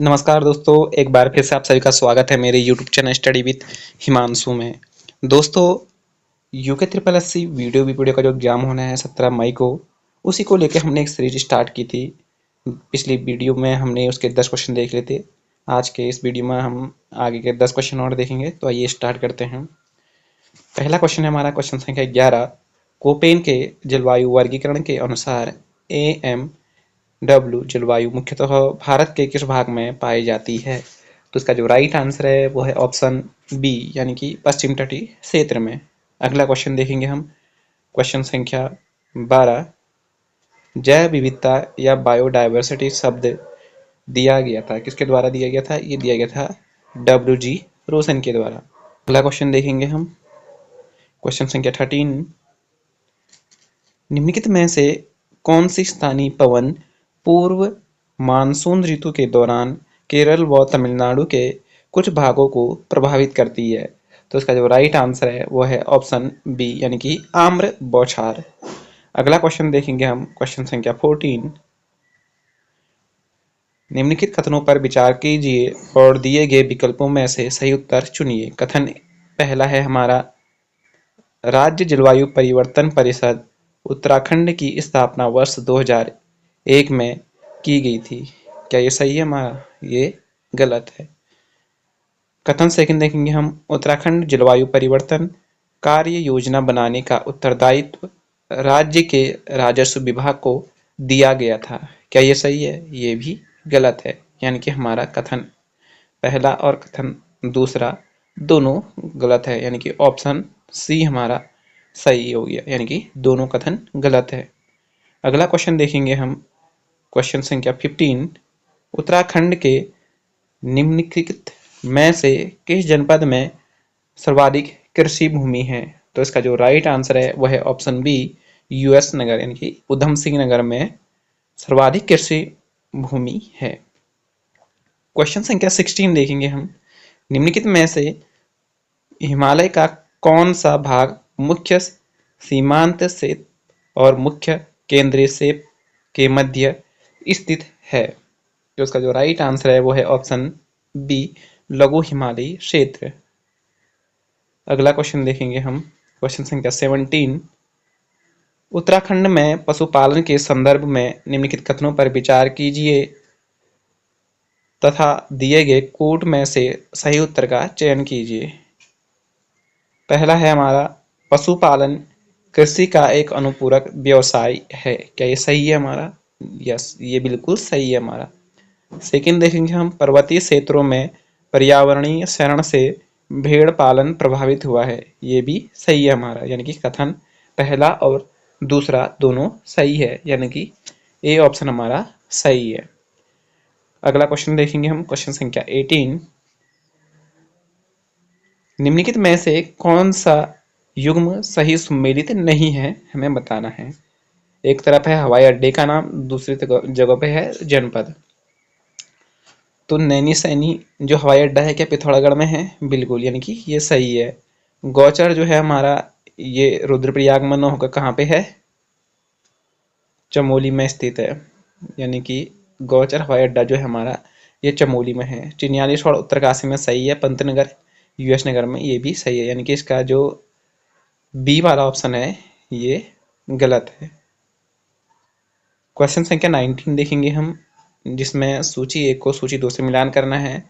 नमस्कार दोस्तों, एक बार फिर से आप सभी का स्वागत है मेरे YouTube channel study with Himanshu में। दोस्तों, यूके ट्रिपल एससी वीडियो का जो एग्जाम होना है 17 मई को, उसी को लेकर हमने एक सीरीज स्टार्ट की थी। पिछली वीडियो में हमने उसके 10 क्वेश्चन देख लिए थे। आज के इस वीडियो में हम आगे के 10 क्वेश्चन और देखेंगे। तो आइए स्टार्ट करते हैं। पहला क्वेश्चन है हमारा क्वेश्चन संख्या 11। कोपेन के जलवायु वर्गीकरण के अनुसार AMW जलवायु मुख्यतः भारत के किस भाग में पाई जाती है? तो इसका जो राइट आंसर है वो है ऑप्शन बी, यानी कि पश्चिम तटीय क्षेत्र में। अगला क्वेश्चन देखेंगे हम। क्वेश्चन संख्या 12। जैव विविधता या बायोडायवर्सिटी शब्द दिया गया था, किसके द्वारा दिया गया था? ये दिया गया था WG रोशन के द्वारा। अगला क्वेश्चन देखेंगे हम। क्वेश्चन संख्या 13। निम्नलिखित में से कौन सी स्थानीय पवन पूर्व मानसून ऋतु के दौरान केरल व तमिलनाडु के कुछ भागों को प्रभावित करती है? तो इसका जो राइट आंसर है वो है ऑप्शन बी, यानी कि आम्र बौछार। अगला क्वेश्चन देखेंगे हम। क्वेश्चन संख्या 14। निम्नलिखित कथनों पर विचार कीजिए और दिए गए विकल्पों में से सही उत्तर चुनिए। कथन पहला है हमारा, राज्य जलवायु परिवर्तन परिषद उत्तराखंड की स्थापना वर्ष 2001 में की गई थी। क्या ये सही है हमारा? ये गलत है। कथन सेकंड देखेंगे हम। उत्तराखंड जलवायु परिवर्तन कार्य योजना बनाने का उत्तरदायित्व राज्य के राजस्व विभाग को दिया गया था। क्या ये सही है? ये भी गलत है, यानी कि हमारा कथन पहला और कथन दूसरा दोनों गलत है, यानी कि ऑप्शन सी हमारा सही हो गया, यानी कि दोनों कथन गलत है। अगला क्वेश्चन देखेंगे हम। क्वेश्चन संख्या 15। उत्तराखंड के निम्नलिखित में से किस जनपद में सर्वाधिक कृषि भूमि है? तो इसका जो राइट आंसर है वह है ऑप्शन बी, यूएस नगर, यानी कि उधम सिंह नगर में सर्वाधिक कृषि भूमि है। क्वेश्चन संख्या 16 देखेंगे हम। निम्नलिखित में से हिमालय का कौन सा भाग मुख्य सीमांत से और मुख्य केंद्रीय से के मध्य स्थित है? तो उसका जो राइट आंसर है वो है ऑप्शन बी, लघु हिमालयी क्षेत्र। अगला क्वेश्चन देखेंगे हम। क्वेश्चन संख्या 17। उत्तराखंड में पशुपालन के संदर्भ में निम्नलिखित कथनों पर विचार कीजिए तथा दिए गए कोट में से सही उत्तर का चयन कीजिए। पहला है हमारा, पशुपालन कृषि का एक अनुपूरक व्यवसाय है। क्या ये सही है हमारा? यस, ये बिल्कुल सही है हमारा। सेकंड देखेंगे हम। पर्वतीय क्षेत्रों में पर्यावरणीय क्षरण से भेड़ पालन प्रभावित हुआ है। ये भी सही है हमारा, यानी कि कथन पहला और दूसरा दोनों सही है, यानी कि ए ऑप्शन हमारा सही है। अगला क्वेश्चन देखेंगे हम। क्वेश्चन संख्या 18। निम्नलिखित में से कौन सा युग्म सही सम्मिलित नहीं है, हमें बताना है। एक तरफ है हवाई अड्डे का नाम, दूसरी जगह पे है जनपद। तो नैनीसैनी जो हवाई अड्डा है क्या पिथौरागढ़ में है? बिल्कुल, यानी कि ये सही है। गौचर जो है हमारा, ये रुद्रप्रयाग में न होकर कहाँ पे है? चमोली में स्थित है, यानी कि गौचर हवाई अड्डा जो है हमारा ये चमोली में है। चिन्यालीसौड़ उत्तरकाशी में सही है। पंतनगर यूएस नगर में, ये भी सही है, यानी कि इसका जो बी वाला ऑप्शन है ये गलत है। क्वेश्चन संख्या 19 देखेंगे हम, जिसमें सूची 1 को सूची 2 से मिलान करना है।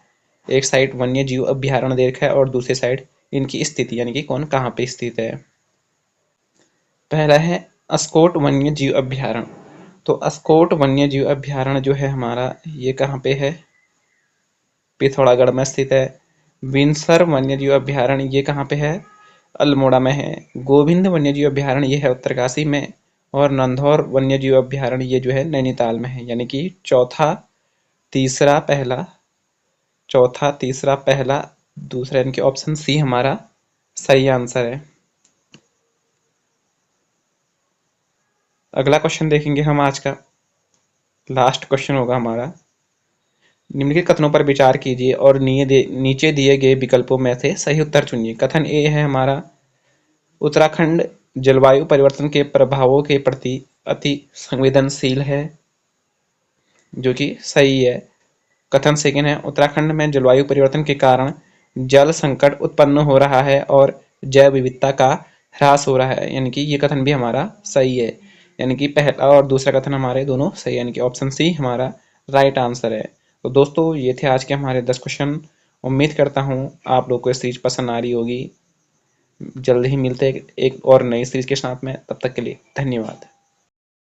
एक साइड वन्य जीव अभ्यारण्य दे रखा है और दूसरी साइड इनकी स्थिति, यानी कि कौन कहाँ पे स्थित है। पहला है अस्कोट वन्य जीव अभ्यारण्य। तो अस्कोट वन्य जीव अभ्यारण्य जो है हमारा ये कहाँ पे है? पिथौरागढ़ में स्थित है। विंसर वन्य जीव अभ्यारण्य ये कहाँ पे है? अल्मोड़ा में है। गोविंद वन्य जीव अभ्यारण्य ये है उत्तरकाशी में। और नंधौर वन्य जीव अभ्यारण्य ये जो है नैनीताल में है, यानी कि चौथा तीसरा पहला दूसरा, यानी कि ऑप्शन सी हमारा सही आंसर है। अगला क्वेश्चन देखेंगे हम। आज का लास्ट क्वेश्चन होगा हमारा। निम्नलिखित कथनों पर विचार कीजिए और नीचे दिए गए विकल्पों में से सही उत्तर चुनिए। कथन ए है हमारा, उत्तराखंड जलवायु परिवर्तन के प्रभावों के प्रति अति संवेदनशील है, जो कि सही है। कथन सेकंड है, उत्तराखंड में जलवायु परिवर्तन के कारण जल संकट उत्पन्न हो रहा है और जैव विविधता का ह्रास हो रहा है, यानी कि ये कथन भी हमारा सही है। यानी कि पहला और दूसरा कथन हमारे दोनों सही, यानी कि ऑप्शन सी हमारा राइट आंसर है। तो दोस्तों ये थे आज के हमारे 10 क्वेश्चन। उम्मीद करता हूँ आप लोग को सीरीज पसंद आ रही होगी। जल्द ही मिलते हैं एक और नई सीरीज के साथ में, तब तक के लिए धन्यवाद।